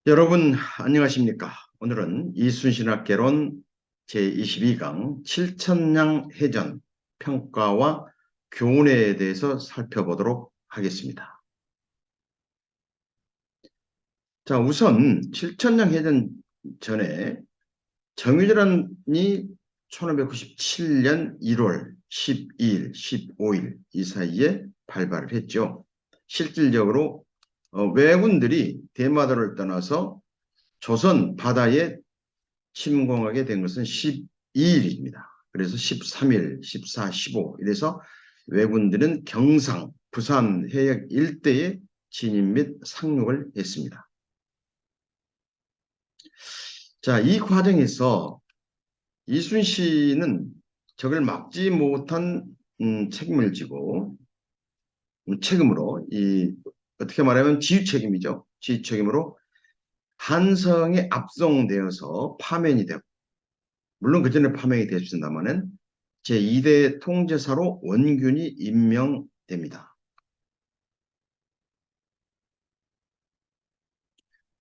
여러분 안녕하십니까? 오늘은 이순신학개론 제22강 칠천량 해전 평가와 교훈에 대해서 살펴보도록 하겠습니다. 자, 우선 칠천량 해전 전에 정유재란이 1597년 1월 12일, 15일 이 사이에 발발을 했죠. 실질적으로 왜군들이 대마도를 떠나서 조선 바다에 침공하게 된 것은 12일입니다. 그래서 13일, 14, 15 이래서 왜군들은 경상, 부산 해역 일대에 진입 및 상륙을 했습니다. 자, 이 과정에서 이순신은 적을 막지 못한 책임을 지고 책임으로 어떻게 말하면 지휘 책임이죠. 지휘 책임으로 한성에 압송되어서 파면이 되고 물론 그 전에 파면이 됐습니다만은 제2대 통제사로 원균이 임명됩니다.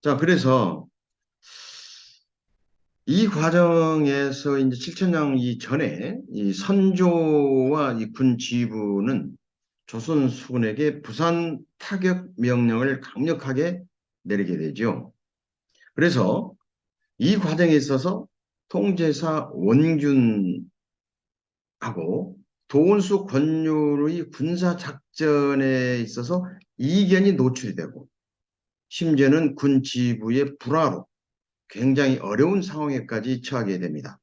자, 그래서 이 과정에서 이제 칠천량 이전에 이 선조와 이 군 지휘부는 조선 수군에게 부산 타격 명령을 강력하게 내리게 되죠. 그래서 이 과정에 있어서 통제사 원균하고 도원수 권율의 군사 작전에 있어서 이견이 노출이 되고 심지어는 군 지휘부의 불화로 굉장히 어려운 상황에까지 처하게 됩니다.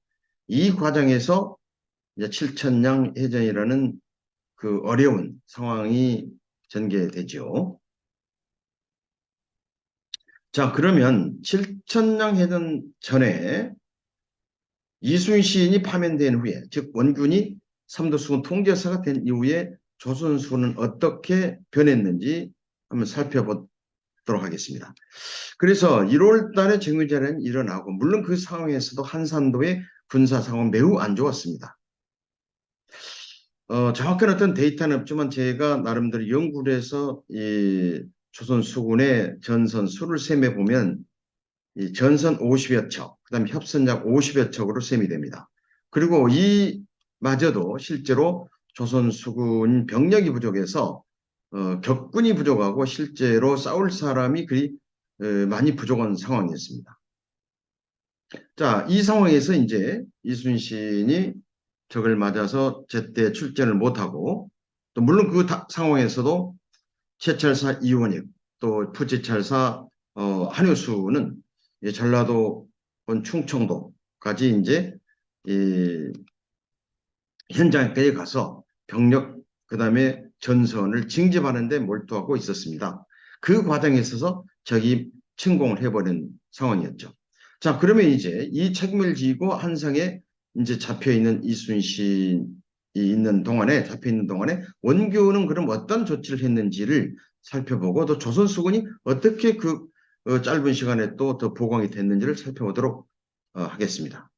이 과정에서 이제 칠천량 해전이라는 그 어려운 상황이 전개되죠. 자, 그러면 칠천량 해전 전에 이순신이 파면된 후에, 즉 원군이 삼도수군 통제사가 된 이후에 조선수군은 어떻게 변했는지 한번 살펴보도록 하겠습니다. 그래서 1월 달에 정유재란이 일어나고 물론 그 상황에서도 한산도의 군사 상황은 매우 안 좋았습니다. 정확한 어떤 데이터는 없지만 제가 나름대로 연구를 해서 이 조선 수군의 전선 수를 셈해 보면 이 전선 50여 척, 그다음에 협선약 50여 척으로 셈이 됩니다. 그리고 이마저도 실제로 조선 수군 병력이 부족해서 격군이 부족하고 실제로 싸울 사람이 그리 많이 부족한 상황이었습니다. 자, 이 상황에서 이제 이순신이 적을 맞아서 제때 출전을 못하고 또 물론 그 상황에서도 최철사 이원익 또 부채철사 한효수는 전라도 충청도까지 이제 이 현장까지 가서 병력 그다음에 전선을 징집하는 데 몰두하고 있었습니다. 그 과정에 있어서 적이 침공을 해버린 상황이었죠. 자, 그러면 이제 이 책임을 지고 한성에 이제 잡혀 있는 이순신이 잡혀 있는 동안에 원교는 그럼 어떤 조치를 했는지를 살펴보고 또 조선 수군이 어떻게 그 짧은 시간에 또 더 보강이 됐는지를 살펴보도록 하겠습니다.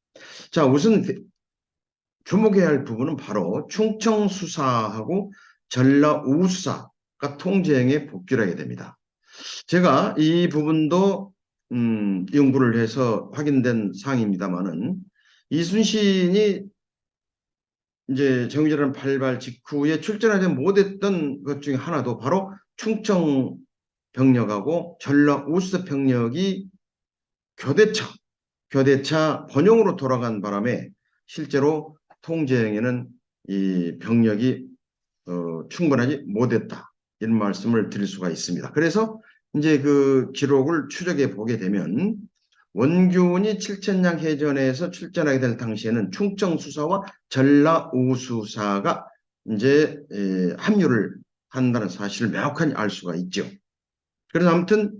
자, 우선 주목해야 할 부분은 바로 충청수사하고 전라우수사가 통제행에 복귀를 하게 됩니다. 제가 이 부분도 연구를 해서 확인된 사항입니다만은 이순신이 이제 정유재란 발발 직후에 출전하지 못했던 것 중에 하나도 바로 충청 병력하고 전라우수사 병력이 교대차 번영으로 돌아간 바람에 실제로 통제행에는 이 병력이 충분하지 못했다. 이런 말씀을 드릴 수가 있습니다. 그래서 이제 그 기록을 추적해 보게 되면 원균이 칠천량 해전에서 출전하게 될 당시에는 충청수사와 전라우수사가 이제 합류를 한다는 사실을 명확히 알 수가 있죠. 그래서 아무튼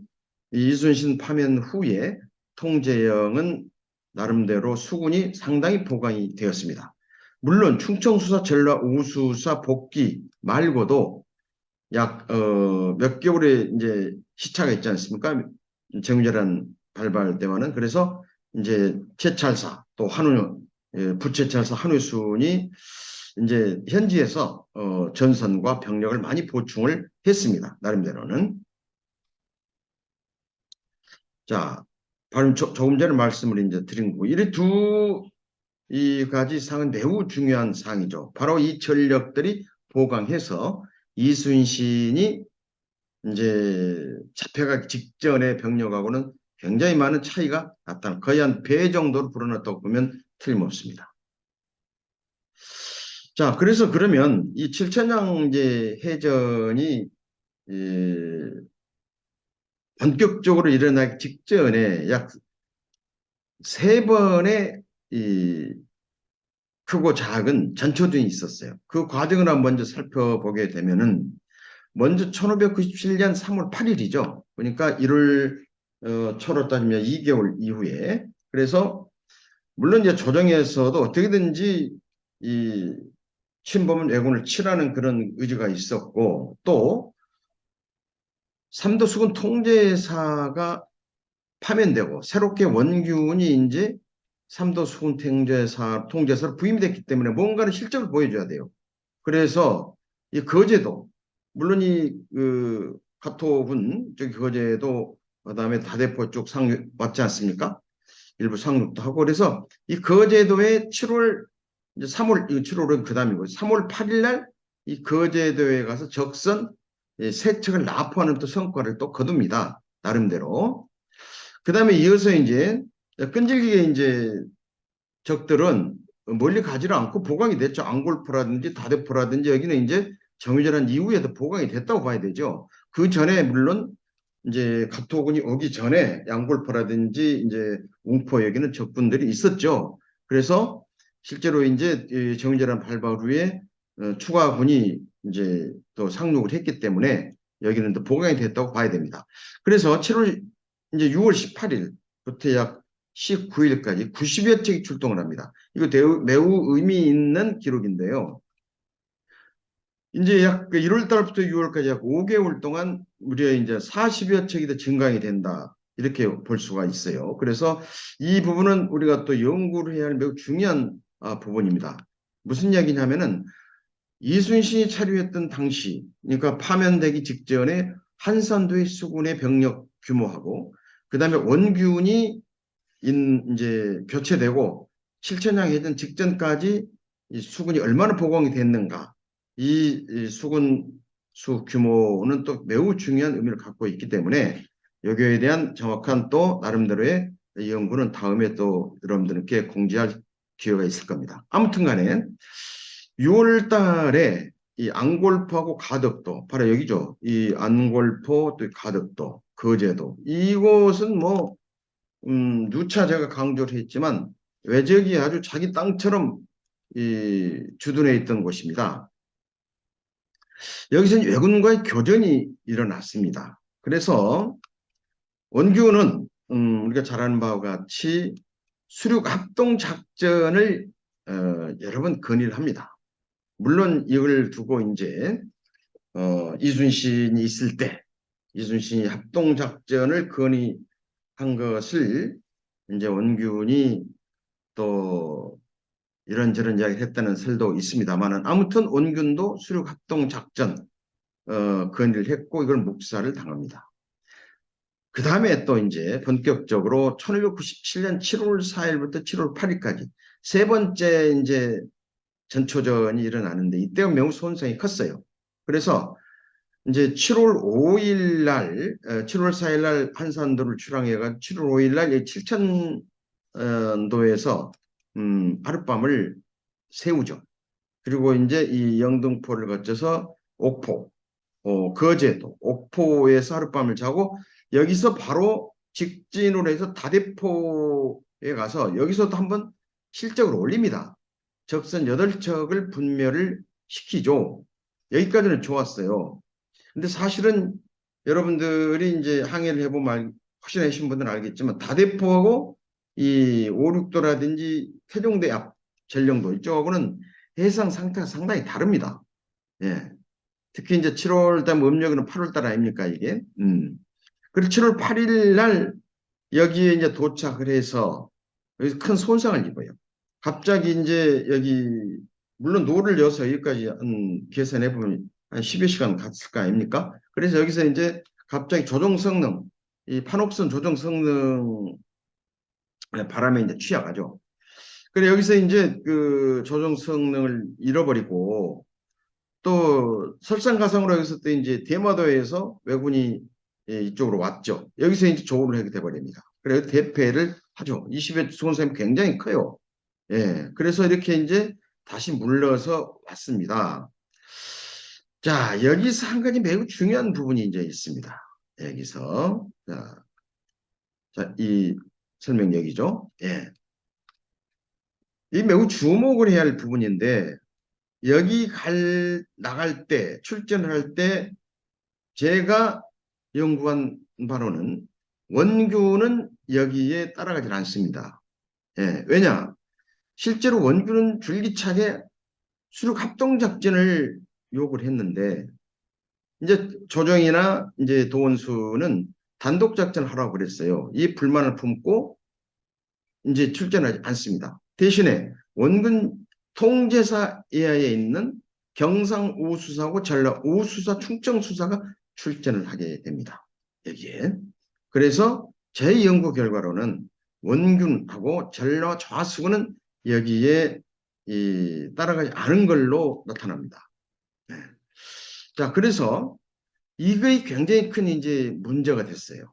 이순신 파면 후에 통제영은 나름대로 수군이 상당히 보강이 되었습니다. 물론 충청수사, 전라우수사 복귀 말고도 약 몇 개월의 이제 시차가 있지 않습니까? 정유재란 발발 때와는. 그래서 이제 최찰사 또 부채찰사 한우순이 이제 현지에서 전선과 병력을 많이 보충을 했습니다. 나름대로는. 자, 방금 조금 전에 말씀을 이제 드린 거고, 이 가지 사항은 매우 중요한 사항이죠. 바로 이 전력들이 보강해서 이순신이 이제 잡혀가기 직전의 병력하고는 굉장히 많은 차이가 났다. 거의 한 배 정도로 불어났다고 보면 틀림없습니다. 자, 그래서 그러면 이 칠천량 이제 해전이 본격적으로 일어나기 직전에 약 세 번의 이 크고 작은 전초전이 있었어요. 그 과정을 한번 먼저 살펴보게 되면은 먼저 1597년 3월 8일이죠. 그러니까 1월 초로 따지면 2개월 이후에 그래서 물론 이제 조정에서도 어떻게든지 이 침범은 왜군을 치라는 그런 의지가 있었고 또 삼도수군 통제사가 파면되고 새롭게 원균이 이제 삼도수군 통제사로 부임이 됐기 때문에 뭔가를 실적을 보여줘야 돼요. 그래서 이 거제도 물론 이그 카톡은 저기 거제도 그다음에 다대포 쪽 상륙 맞지 않습니까? 일부 상륙도 하고 그래서 이 거제도에 7월 이제 3월 7월은 그다음이고 3월 8일 날 이 거제도에 가서 적선 세 척을 납포하는 또 성과를 또 거둡니다. 나름대로. 그다음에 이어서 이제 끈질기게 이제 적들은 멀리 가지를 않고 보강이 됐죠. 앙골포라든지 다대포라든지 여기는 이제 정유전한 이후에도 보강이 됐다고 봐야 되죠. 그 전에 물론 이제 카토군이 오기 전에 양골포라든지 이제 웅포 여기는 적군들이 있었죠. 그래서 실제로 이제 정유전한 발발 후에 추가군이 이제 또 상륙을 했기 때문에 여기는 또 보강이 됐다고 봐야 됩니다. 그래서 7월 이제 6월 18일부터 약 19일까지 90여 척이 출동을 합니다. 이거 매우 의미 있는 기록인데요. 이제 약 1월 달부터 6월까지 약 5개월 동안 무려 이제 40여 척이 더 증강이 된다. 이렇게 볼 수가 있어요. 그래서 이 부분은 우리가 또 연구를 해야 할 매우 중요한 부분입니다. 무슨 이야기냐면은 이순신이 차려했던 당시, 그러니까 파면되기 직전에 한산도의 수군의 병력 규모하고, 그 다음에 원균이 이제 교체되고 칠천량 해전 직전까지 이 수군이 얼마나 보강이 됐는가, 이 수군 수 규모는 또 매우 중요한 의미를 갖고 있기 때문에 여기에 대한 정확한 또 나름대로의 연구는 다음에 또 여러분들께 공지할 기회가 있을 겁니다. 아무튼 간에 6월 달에 이 안골포하고 가덕도, 바로 여기죠. 이 안골포, 또 가덕도, 거제도. 이곳은 뭐, 누차 제가 강조를 했지만 외적이 아주 자기 땅처럼 주둔해 있던 곳입니다. 여기서는 왜군과의 교전이 일어났습니다. 그래서 원규는 우리가 잘 아는 바와 같이 수륙 합동 작전을 여러 번 건의를 합니다. 물론 이걸 두고 이제 이순신이 있을 때 이순신이 합동 작전을 건의한 것을 이제 원균이 또 이런저런 이야기를 했다는 설도 있습니다만은 아무튼 원균도 수륙 합동 작전 건의를 했고 이걸 묵살을 당합니다. 그 다음에 또 이제 본격적으로 1597년 7월 4일부터 7월 8일까지 세 번째 이제 전초전이 일어나는데 이때 매우 손상이 컸어요. 그래서 이제 7월 5일 날, 7월 4일 날 한산도를 출항해가 7월 5일 날 칠천도에서 하룻밤을 세우죠. 그리고 이제 이 영등포를 거쳐서 옥포, 거제도, 옥포에서 하룻밤을 자고 여기서 바로 직진으로 해서 다대포에 가서 여기서도 한번 실적을 올립니다. 적선 8척을 분멸을 시키죠. 여기까지는 좋았어요. 근데 사실은 여러분들이 이제 항해를 해보면 확신하신 분들은 알겠지만 다대포하고 이 5, 6도라든지 태종대 앞 전령도 이쪽하고는 해상 상태가 상당히 다릅니다. 예. 특히 이제 7월 달 음력은 8월 달 아닙니까 이게? 그리고 7월 8일 날 여기에 이제 도착을 해서 여기서 큰 손상을 입어요. 갑자기 이제 여기 물론 노를 여서 여기까지 계산해 보면 한 10여 시간 갔을 거 아닙니까? 그래서 여기서 이제 갑자기 조종 성능 이 판옥선 조정 성능 바람에 이제 취약하죠. 그래 여기서 이제 그 조정 성능을 잃어버리고 또 설상가상으로 여기서 또 이제 대마도에서 왜군이 이쪽으로 왔죠. 여기서 이제 조우를 하게 돼버립니다. 그래서 대패를 하죠. 20회 수건샘이 굉장히 커요. 예, 그래서 이렇게 이제 다시 물러서 왔습니다. 자, 여기서 한 가지 매우 중요한 부분이 이제 있습니다. 여기서 이 설명력이죠. 예, 이 매우 주목을 해야 할 부분인데 여기 나갈 때 출전을 할 때 제가 연구한 바로는 원규는 여기에 따라가지 않습니다. 예, 왜냐? 실제로 원규는 줄기차게 수륙 합동 작전을 요구를 했는데 이제 조정이나 이제 도원수는 단독 작전을 하라고 그랬어요. 이 불만을 품고 이제 출전하지 않습니다. 대신에 원군 통제사 이하에 있는 경상 우수사하고 전라 우수사 충청수사가 출전을 하게 됩니다. 여기에. 그래서 제 연구 결과로는 원균하고 전라 좌수군은 여기에 따라가지 않은 걸로 나타납니다. 네. 자, 그래서 이거이 굉장히 큰 이제 문제가 됐어요.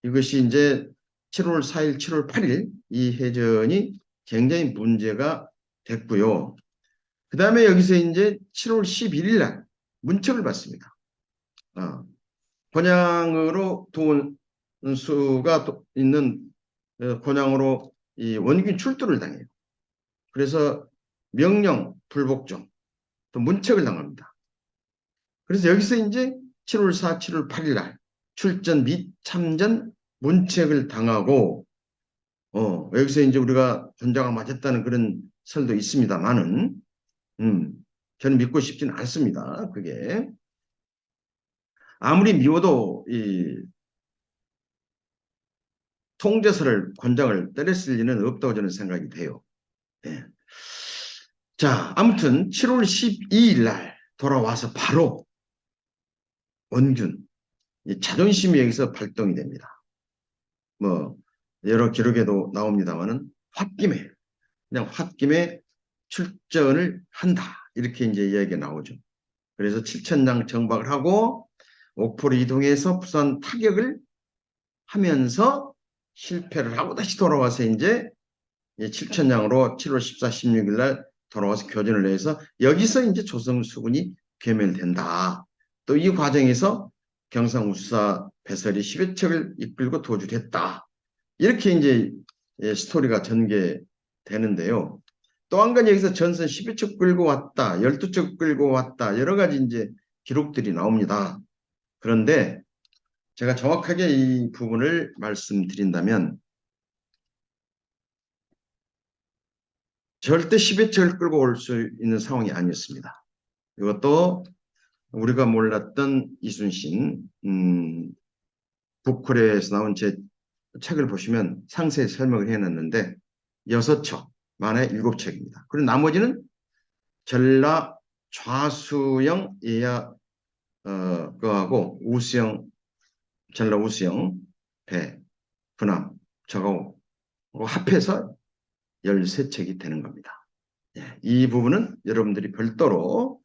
이것이 이제 7월 4일, 7월 8일 이 해전이 굉장히 문제가 됐고요. 그 다음에 여기서 이제 7월 11일 날 문책을 받습니다. 권양으로 도원수가 있는 권양으로 이 원균 출두를 당해요. 그래서 명령 불복종 또 문책을 당합니다. 그래서 여기서 이제 7월 4, 7월 8일 날 출전 및 참전 문책을 당하고 여기서 이제 우리가 전장을 맞았다는 그런 설도 있습니다만은 저는 믿고 싶지는 않습니다. 그게 아무리 미워도 이 통제서를 권장을 때렸을 리는 없다고 저는 생각이 돼요. 네. 자, 아무튼 7월 12일 날 돌아와서 바로 원균 자존심이 여기서 발동이 됩니다. 뭐 여러 기록에도 나옵니다만은 그냥 홧김에 출전을 한다 이렇게 이제 이야기가 나오죠. 그래서 칠천량 정박을 하고 옥포로 이동해서 부산 타격을 하면서 실패를 하고 다시 돌아와서 이제 칠천량으로 7월 14, 16일 날 돌아와서 교전을 해서 여기서 이제 조선수군이 괴멸된다. 또 이 과정에서 경상우수사 배설이 10여 척을 이끌고 도주를 했다. 이렇게 이제 스토리가 전개되는데요. 또 한 가지 여기서 전선 10여 척 끌고 왔다, 12척 끌고 왔다, 여러 가지 이제 기록들이 나옵니다. 그런데 제가 정확하게 이 부분을 말씀드린다면 절대 10여 척을 끌고 올 수 있는 상황이 아니었습니다. 이것도 우리가 몰랐던 이순신 북코리아에서 나온 제 책을 보시면 상세히 설명을 해놨는데 6척, 만에 7척입니다. 그리고 나머지는 전라 좌수영 예야 거하고 우수영 전라 우수영 배 군함 저거 합해서 13척이 되는 겁니다. 예, 이 부분은 여러분들이 별도로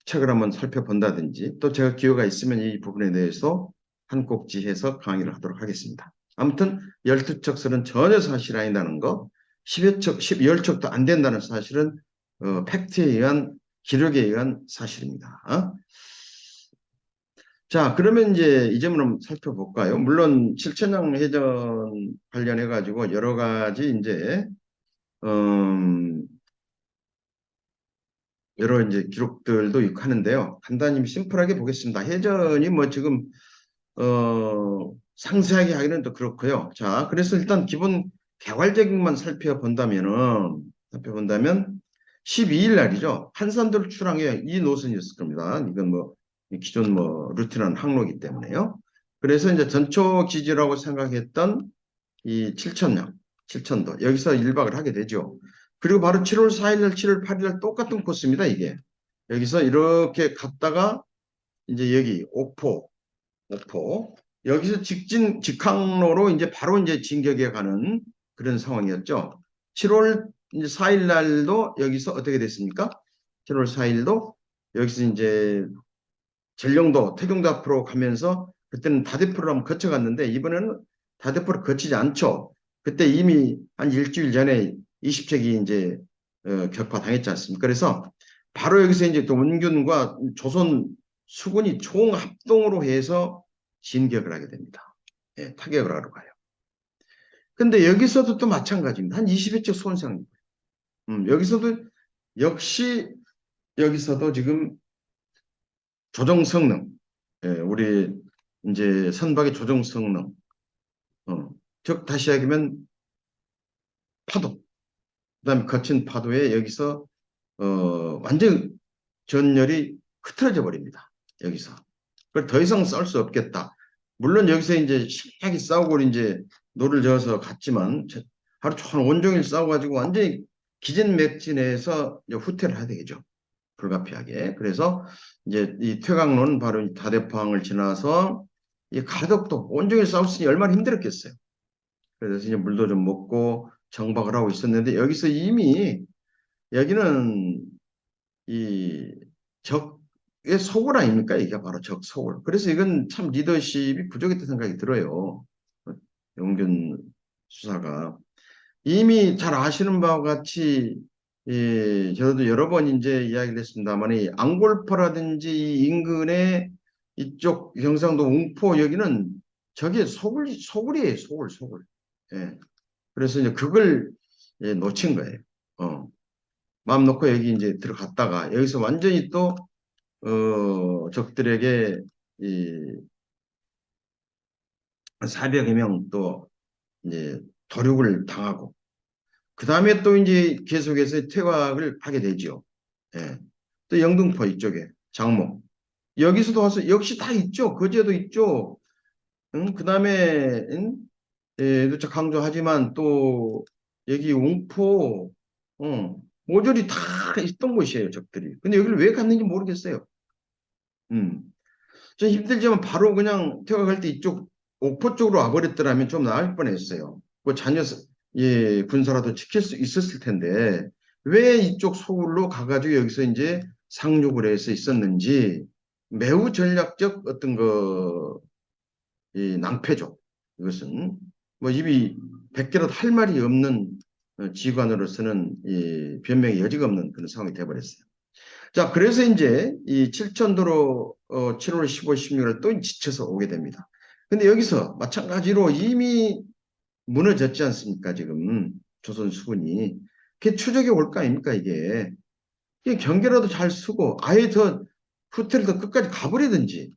책을 한번 살펴본다든지 또 제가 기회가 있으면 이 부분에 대해서 한 꼭지해서 강의를 하도록 하겠습니다. 아무튼 12척설은 전혀 사실이 아니라는 거 10여 척, 10척도 안 된다는 사실은 팩트에 의한 기록에 의한 사실입니다. 자, 그러면 이제 이 점을 한번 살펴볼까요? 물론 칠천량 해전 관련해 가지고 여러 가지 이제 여러 이제 기록들도 있고 하는데요. 간단히 심플하게 보겠습니다. 해전이 뭐 지금 상세하게 하기는 또 그렇고요. 자, 그래서 일단 기본 개괄적인 것만 살펴본다면 12일 날이죠. 한산도를 출항해 이 노선이었을 겁니다. 이건 뭐 기존 뭐 루틴한 항로이기 때문에요. 그래서 이제 전초 기지라고 생각했던 이 칠천도 여기서 1박을 하게 되죠. 그리고 바로 7월 4일 날, 7월 8일 날 똑같은 코스입니다, 이게. 여기서 이렇게 갔다가 이제 여기 옥포 여기서 직항로로 이제 바로 이제 진격해 가는 그런 상황이었죠. 7월 4일 날도 여기서 어떻게 됐습니까? 7월 4일도 여기서 이제 전령도 태경도 앞으로 가면서 그때는 다대포를 한번 거쳐갔는데 이번에는 다대포를 거치지 않죠. 그때 이미 한 일주일 전에 20척이 이제 격파당했지 않습니까? 그래서 바로 여기서 이제 또 원균과 조선 수군이 총합동으로 해서 진격을 하게 됩니다. 예, 타격을 하러 가요. 근데 여기서도 또 마찬가지입니다. 한 20여 척 손상. 여기서도 역시 여기서도 지금 조정 성능, 예, 우리 이제 선박의 조정 성능, 즉 다시 얘기하면 파도, 그다음에 거친 파도에 여기서 완전 전열이 흐트러져 버립니다. 여기서. 그걸 더 이상 싸울 수 없겠다. 물론 여기서 이제 신나게 싸우고 이제 노를 저어서 갔지만 하루 종일 온종일 싸워가지고 완전히 기진맥진해서 후퇴를 하게 되죠. 불가피하게. 그래서 이제 이 퇴강로는 바로 이 다대포항을 지나서 이 가덕도 온종일 싸웠으니 얼마나 힘들었겠어요. 그래서 이제 물도 좀 먹고 정박을 하고 있었는데 여기서 이미 여기는 이 적의 소굴 아닙니까? 이게 바로 적 소굴. 그래서 이건 참 리더십이 부족했다는 생각이 들어요. 영균 수사가. 이미 잘 아시는 바와 같이 저도 여러 번 이제 이야기를 했습니다만 이 앙골포라든지 이 인근의 이쪽 경상도 웅포 여기는 저게 소굴이에요. 소굴. 예. 그래서 이제 그걸 놓친 거예요. 마음 놓고 여기 이제 들어갔다가 여기서 완전히 또 적들에게 이 400여 명 또 이제 도륙을 당하고 그 다음에 또 이제 계속해서 퇴각을 하게 되죠. 예. 또 영등포 이쪽에 장목 여기서도 와서 역시 다 있죠. 거제도 있죠. 응? 그 다음에 예, 누차 강조하지만 또 여기 웅포 모조리 다 있던 곳이에요. 적들이. 근데 여기를 왜 갔는지 모르겠어요. 음. 좀 힘들지만 바로 그냥 퇴각할 때 이쪽 옥포 쪽으로 와버렸더라면 좀 나을 뻔했어요. 그 자녀 예, 군사라도 지킬 수 있었을 텐데 왜 이쪽 소굴로 가가지고 여기서 이제 상륙을 해서 있었는지 매우 전략적 어떤 이 낭패죠. 이것은 뭐 입이 100개라도 할 말이 없는 지관으로서는 이 변명의 여지가 없는 그런 상황이 돼버렸어요. 자, 그래서 이제 이 칠천도로 7월 15, 16일 또 지쳐서 오게 됩니다. 근데 여기서 마찬가지로 이미 무너졌지 않습니까? 지금 조선 수군이. 그게 추적이 올 거 아닙니까? 이게 경계라도 잘 쓰고 아예 더 후퇴를 더 끝까지 가버리든지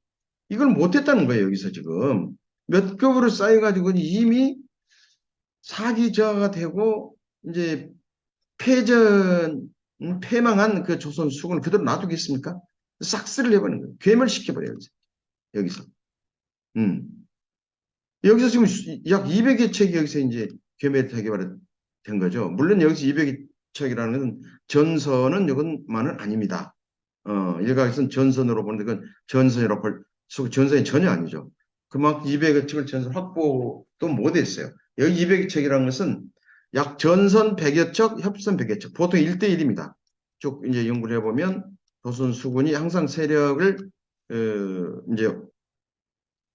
이걸 못했다는 거예요. 여기서 지금 몇 겹으로 쌓여가지고 이미 사기저하가 되고 이제 패망한 그 조선 수군을 그대로 놔두겠습니까? 싹쓸이를 해버리는 거예요. 괴멸시켜버려요. 여기서. 음. 여기서 지금 약 200여 척이 여기서 이제 괴멸되게 된 거죠. 물론 여기서 200여 척이라는 전선은 이것만은 아닙니다. 일각에서는 전선으로 보는데 그건 전선이라고 전선이 전혀 아니죠. 그만큼 200여 척을 전선 확보도 못했어요. 여기 200여 척이라는 것은 약 전선 100여 척, 협선 100여 척. 보통 1대1입니다. 쭉 이제 연구를 해보면 조선 수군이 항상 세력을 이제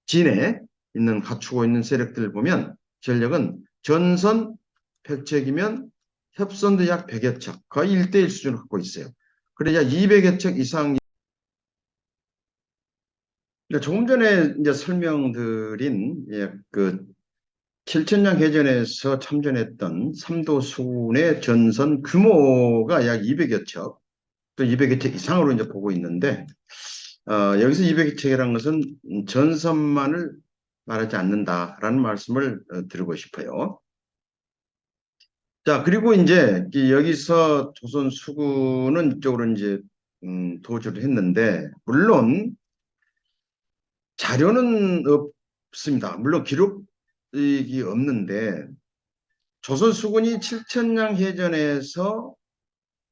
진에 있는 갖추고 있는 세력들을 보면 전력은 전선 100척이면 협선도 약 100여 척, 거의 1대1 수준을 갖고 있어요. 그래야 200여 척 이상. 조금 전에 이제 설명드린 그 칠천량 해전에서 참전했던 삼도 수군의 전선 규모가 약 200여 척, 또 200여 척 이상으로 이제 보고 있는데 여기서 200여 척이라는 것은 전선만을 말하지 않는다라는 말씀을 드리고 싶어요. 자, 그리고 이제 여기서 조선 수군은 이쪽으로 이제 도주를 했는데 물론 자료는 없습니다. 물론 기록이 없는데 조선 수군이 칠천량 해전에서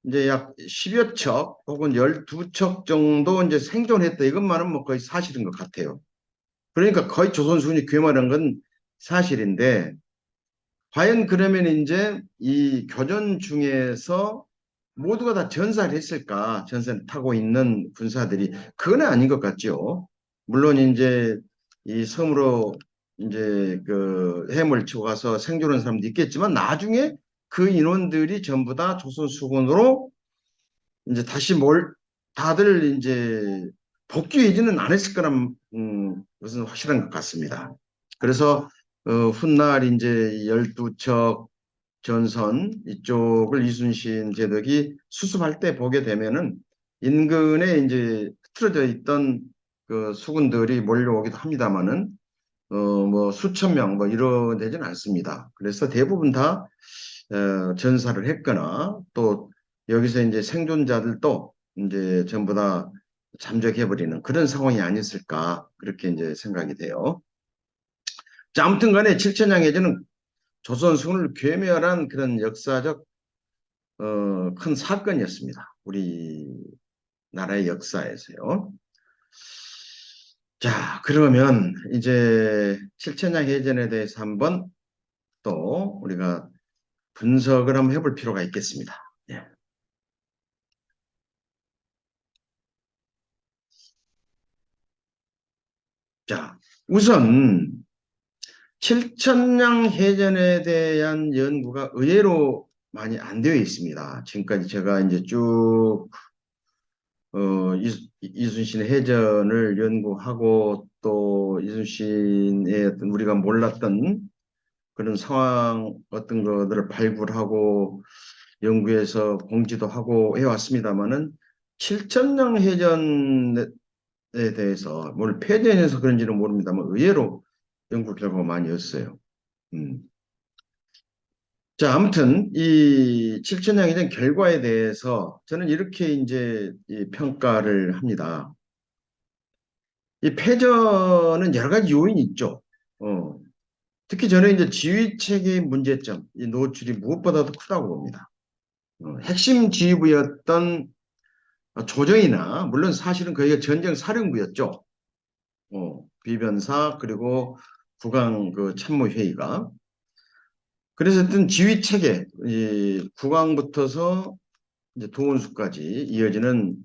이제 약 10여 척 혹은 12척 정도 이제 생존했다. 이것만은 뭐 거의 사실인 것 같아요. 그러니까 거의 조선 수군이 괴멸한 건 사실인데, 과연 그러면 이제 이 교전 중에서 모두가 다 전사를 했을까? 전사를 타고 있는 군사들이 그건 아닌 것 같죠. 물론 이제 이 섬으로 이제 그 해물 치고 가서 생존한 사람도 있겠지만 나중에 그 인원들이 전부 다 조선 수군으로 이제 다시 다들 이제 복귀하지는 않았을 거란 것은 확실한 것 같습니다. 그래서 훗날 이제 12척 전선 이쪽을 이순신 제독이 수습할 때 보게 되면은 인근에 이제 틀어져 있던 그 수군들이 몰려오기도 합니다만은 뭐 수천 명 뭐 이런 되지는 않습니다. 그래서 대부분 다 전사를 했거나 또 여기서 이제 생존자들도 이제 전부 다 잠적해버리는 그런 상황이 아니었을까 그렇게 이제 생각이 돼요. 자, 아무튼 간에 칠천량해전은 조선 수군을 괴멸한 그런 역사적 큰 사건이었습니다. 우리나라의 역사에서요. 자, 그러면 이제 칠천량 해전에 대해서 한번 또 우리가 분석을 한번 해볼 필요가 있겠습니다. 예. 자, 우선 칠천량 해전에 대한 연구가 의외로 많이 안 되어 있습니다. 지금까지 제가 이제 쭉 이순신의 해전을 연구하고 또 이순신의 어떤 우리가 몰랐던 그런 상황 어떤 것들을 발굴하고 연구해서 공지도 하고 해왔습니다만은 칠천량 해전에 대해서 뭘 폐전해서 그런지는 모릅니다만 의외로 연구 결과가 많이 없어요. 음. 자, 아무튼 이 칠천량 해전 결과에 대해서 저는 이렇게 이제 이 평가를 합니다. 이 패전은 여러 가지 요인이 있죠. 어, 특히 저는 이제 지휘 체계의 문제점, 이 노출이 무엇보다도 크다고 봅니다. 핵심 지휘부였던 조정이나 물론 사실은 거기가 전쟁 사령부였죠. 비변사 그리고 국왕 그 참모회의가 그래서 어떤 지휘 체계, 이 국왕부터서 이제 도원수까지 이어지는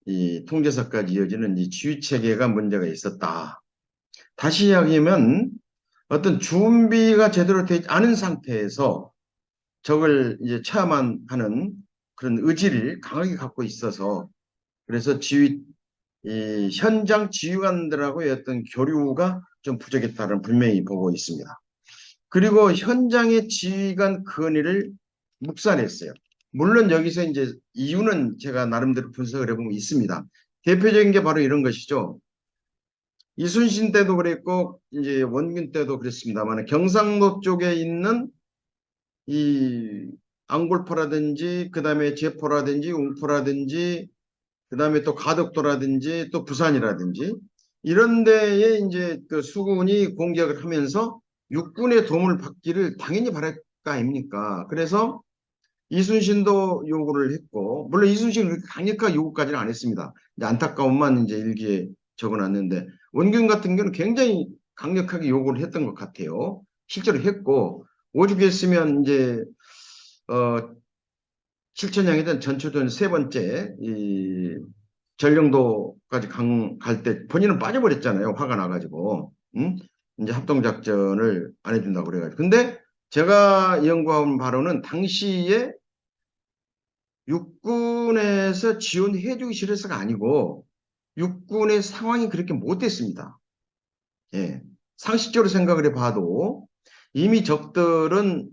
이 통제사까지 이어지는 이 지휘 체계가 문제가 있었다. 다시 이야기하면 어떤 준비가 제대로 되지 않은 상태에서 적을 이제 체험하는 그런 의지를 강하게 갖고 있어서 그래서 이 현장 지휘관들하고의 어떤 교류가 좀 부족했다는 분명히 보고 있습니다. 그리고 현장의 지휘관 건의를 묵살했어요. 물론 여기서 이제 이유는 제가 나름대로 분석을 해보면 있습니다. 대표적인 게 바로 이런 것이죠. 이순신 때도 그랬고 이제 원균 때도 그랬습니다만 경상도 쪽에 있는 이 앙골포라든지 그다음에 제포라든지 웅포라든지 그다음에 또 가덕도라든지 또 부산이라든지 이런 데에 이제 그 수군이 공격을 하면서 육군의 도움을 받기를 당연히 바랄 거 아닙니까? 그래서 이순신도 요구를 했고 물론 이순신은 그렇게 강력한 요구까지는 안 했습니다. 이제 안타까움만 이제 일기에 적어놨는데 원균 같은 경우는 굉장히 강력하게 요구를 했던 것 같아요. 실제로 했고 오죽했으면 이제 어 칠천량이든 전초전 세 번째 이 전령도까지 갈 때 본인은 빠져버렸잖아요. 화가 나가지고 이제 합동작전을 안 해준다고 그래가지고 근데 제가 연구한 바로는 당시에 육군에서 지원해주기 싫어서가 아니고 육군의 상황이 그렇게 못 됐습니다. 예. 상식적으로 생각을 해봐도 이미 적들은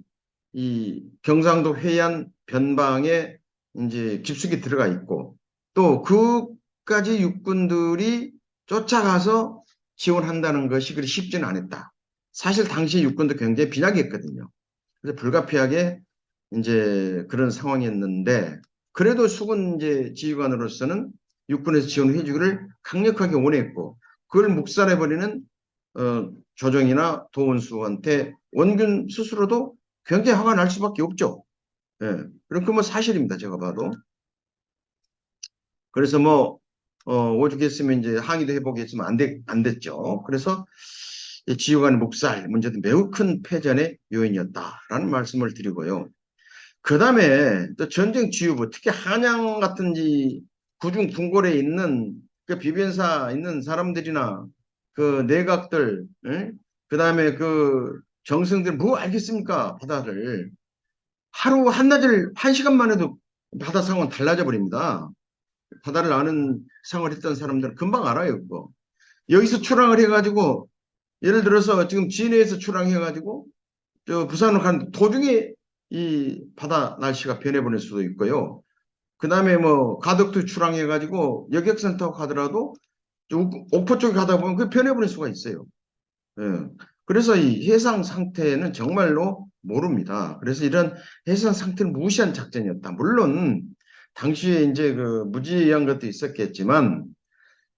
이 경상도 해안 변방에 이제 깊숙이 들어가 있고 또 그까지 육군들이 쫓아가서 지원한다는 것이 그리 쉽지는 않았다. 사실 당시 육군도 굉장히 빈약했거든요. 그래서 불가피하게 이제 그런 상황이었는데 그래도 수군 이제 지휘관으로서는 육군에서 지원해 주기를 강력하게 원했고 그걸 묵살해버리는 조정이나 도원수한테 원균 스스로도 굉장히 화가 날 수밖에 없죠. 예. 그럼 그뭐 사실입니다. 제가 봐도. 그래서 오죽했으면 이제 항의도 해보겠지만 안 됐죠. 그래서 이 지휘 간의 묵살 문제도 매우 큰 패전의 요인이었다라는 말씀을 드리고요. 그 다음에 또 전쟁 지휘부, 특히 한양 같은 이 구중 궁궐에 있는 그 비변사 있는 사람들이나 그 내각들, 그 다음에 그 정승들 뭐 알겠습니까? 바다를 하루 한나절 1시간만 해도 바다 상황은 달라져 버립니다. 바다를 아는 생활을 했던 사람들은 금방 알아요, 그거. 여기서 출항을 해가지고 예를 들어서 지금 진해에서 출항해가지고 저 부산으로 가는 도중에 이 바다 날씨가 변해버릴 수도 있고요. 그 다음에 뭐 가덕도 출항해가지고 여객선 타고 가더라도 옥포 쪽에 가다 보면 그 변해버릴 수가 있어요. 예. 그래서 이 해상 상태는 정말로 모릅니다. 그래서 이런 해상 상태를 무시한 작전이었다. 물론 당시에 이제 그 무지한 것도 있었겠지만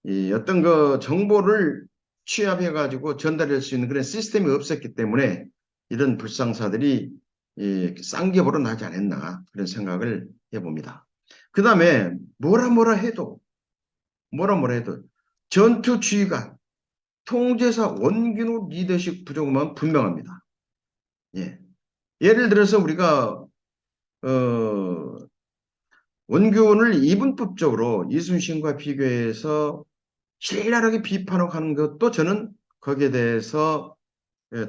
이 어떤 그 정보를 취합해가지고 전달할 수 있는 그런 시스템이 없었기 때문에 이런 불상사들이 쌍겹으로 나지 않았나 그런 생각을 해봅니다. 그 다음에 뭐라 해도 전투 지휘관, 통제사 원균의 리더십 부족은 분명합니다. 예. 예를 들어서 우리가 원균을 이분법적으로 이순신과 비교해서 신랄하게 비판하고 하는 것도 저는 거기에 대해서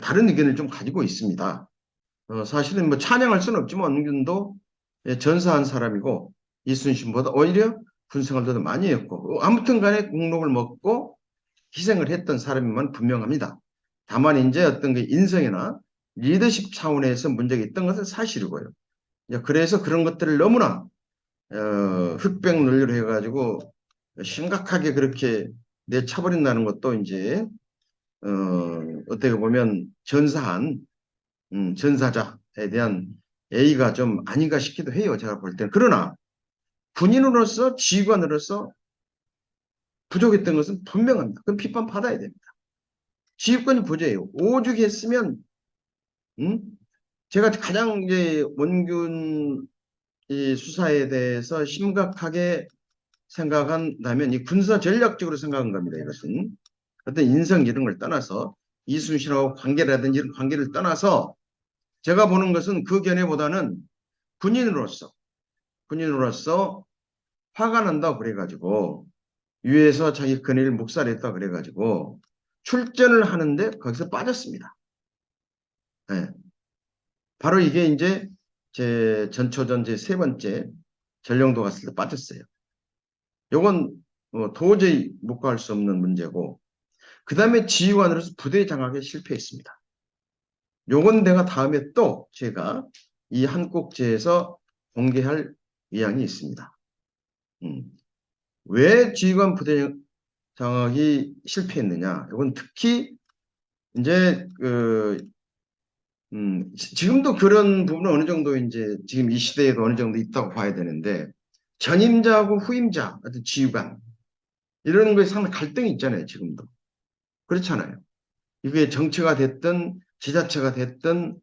다른 의견을 좀 가지고 있습니다. 사실은 뭐 찬양할 수는 없지만 원균도 전사한 사람이고 이순신보다 오히려 군생활도 많이 했고 아무튼 간에 공록을 먹고 희생을 했던 사람이면 분명합니다. 다만 이제 어떤 그 인성이나 리더십 차원에서 문제가 있던 것은 사실이고요. 그래서 그런 것들을 너무나 흑백 논리로 해가지고 심각하게 그렇게 내쳐버린다는 것도 이제 어떻게 보면 전사자에 대한 A가 좀 아닌가 싶기도 해요. 제가 볼 때는. 그러나 군인으로서 지휘관으로서 부족했던 것은 분명합니다. 그건 비판받아야 됩니다. 지휘권이 부재해요. 오죽했으면 제가 가장 이제 원균 이 수사에 대해서 심각하게 생각한다면 이 군사 전략적으로 생각한 겁니다. 이것은 어떤 인성 이런 걸 떠나서 이순신하고 관계라든지 이런 관계를 떠나서 제가 보는 것은 그 견해보다는 군인으로서 화가 난다 그래가지고 위에서 자기 큰일 묵살했다 그래가지고 출전을 하는데 거기서 빠졌습니다. 네. 바로 이게 이제 제 전초전 제 세 번째 전령도 갔을 때 빠졌어요. 요건 도저히 묵과할 수 없는 문제고 그 다음에 지휘관으로서 부대 장악에 실패했습니다. 요건 내가 다음에 또 제가 이 한국제에서 공개할 의향이 있습니다. 왜 지휘관 부대 장악이 실패했느냐? 이건 특히 이제 지금도 그런 부분은 어느 정도 이제 지금 이 시대에도 어느 정도 있다고 봐야 되는데 전임자하고 후임자, 어떤 지휘관 이런 거에 상당히 갈등이 있잖아요. 지금도 그렇잖아요. 이게 정치가 됐든 지자체가 됐든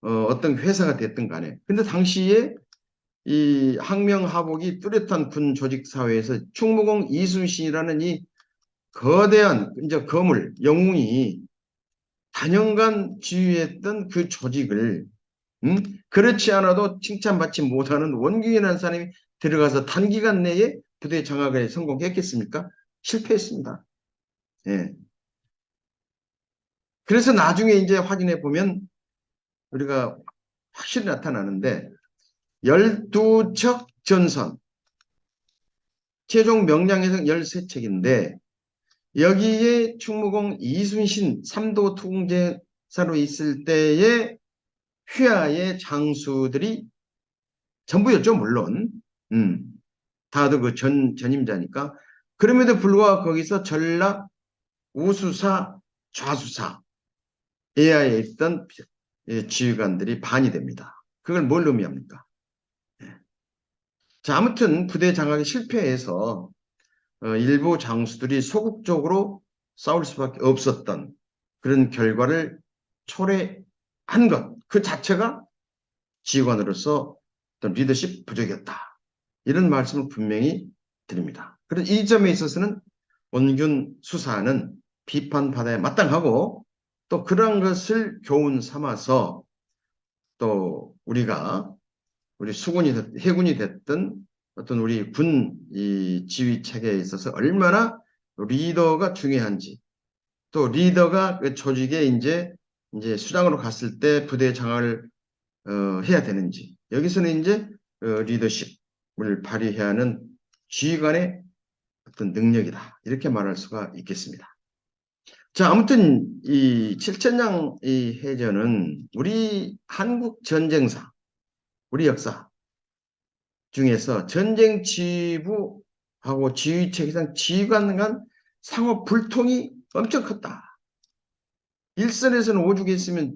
어떤 회사가 됐든 간에. 근데 당시에 이 항명하복이 뚜렷한 군 조직 사회에서 충무공 이순신이라는 이 거대한 이제 거물 영웅이 단연간 지휘했던 그 조직을 그렇지 않아도 칭찬받지 못하는 원균이라는 사람이 들어가서 단기간 내에 부대 장악에 성공했겠습니까? 실패했습니다. 예. 그래서 나중에 이제 확인해 보면 우리가 확실히 나타나는데 12척 전선 최종 명량해상 13척인데 여기에 충무공 이순신 3도 통제사로 있을 때의 휘하의 장수들이 전부였죠, 물론. 다들 그 전임자니까. 그럼에도 불구하고 거기서 전라, 우수사, 좌수사, AI에 있던 지휘관들이 반이 됩니다. 그걸 뭘 의미합니까? 자, 아무튼 부대 장악에 실패해서 일부 장수들이 소극적으로 싸울 수밖에 없었던 그런 결과를 초래한 것, 그 자체가 지휘관으로서 어떤 리더십 부족이었다. 이런 말씀을 분명히 드립니다. 그래서 이 점에 있어서는 원균 수사는 비판받아야 마땅하고 또 그런 것을 교훈 삼아서 또 우리 수군이 해군이 됐든 어떤 우리 군 이 지휘 체계에 있어서 얼마나 리더가 중요한지 또 리더가 그 조직에 이제 수장으로 갔을 때 부대 장악을 해야 되는지 여기서는 이제 리더십을 발휘해야 하는 지휘관의 어떤 능력이다 이렇게 말할 수가 있겠습니다. 자, 아무튼 이 칠천량 이 해전은 우리 한국 전쟁사, 우리 역사 중에서 전쟁 지휘부하고 지휘체계상 지휘관 간 상호 불통이 엄청 컸다. 일선에서는 오죽 했으면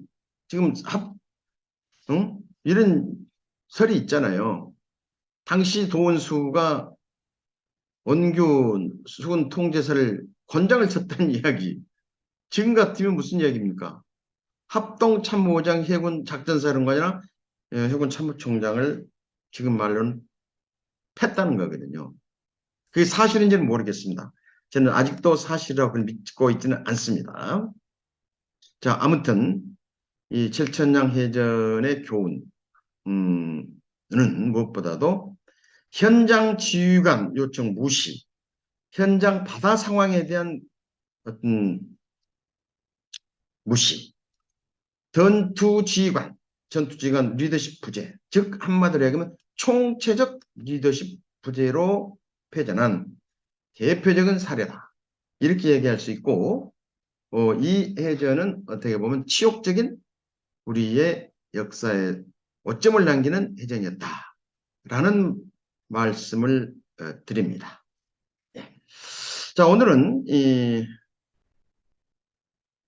지금 응? 이런 설이 있잖아요. 당시 도원수가 원균 수군 통제사를 권장을 쳤다는 이야기. 지금 같으면 무슨 이야기입니까? 합동참모장 해군 작전사령관이나 해군 참모총장을 지금 말로는 팼다는 거거든요. 그게 사실인지는 모르겠습니다. 저는 아직도 사실이라고 믿고 있지는 않습니다. 자, 아무튼 이 칠천량 해전의 교훈은 무엇보다도 현장 지휘관 요청 무시, 현장 바다 상황에 대한 어떤 무시, 전투지휘관 리더십 부재, 즉 한마디로 얘기하면 총체적 리더십 부재로 패전한 대표적인 사례다. 이렇게 얘기할 수 있고 이 해전은 어떻게 보면 치욕적인 우리의 역사에 오점을 남기는 해전이었다라는 말씀을 드립니다. 예. 자, 오늘은 이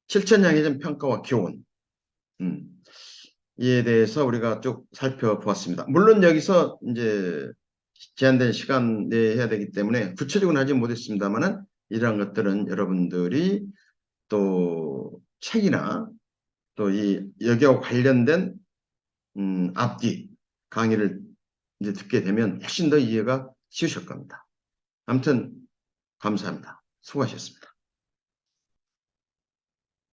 칠천량 해전 평가와 교훈 이에 대해서 우리가 쭉 살펴보았습니다. 물론 여기서 이제 제한된 시간 내에 해야 되기 때문에 구체적으로 하지 못했습니다만은 이러한 것들은 여러분들이 또 책이나 또 이 여기와 관련된 앞뒤 강의를 이제 듣게 되면 훨씬 더 이해가 쉬우실 겁니다. 아무튼 감사합니다. 수고하셨습니다.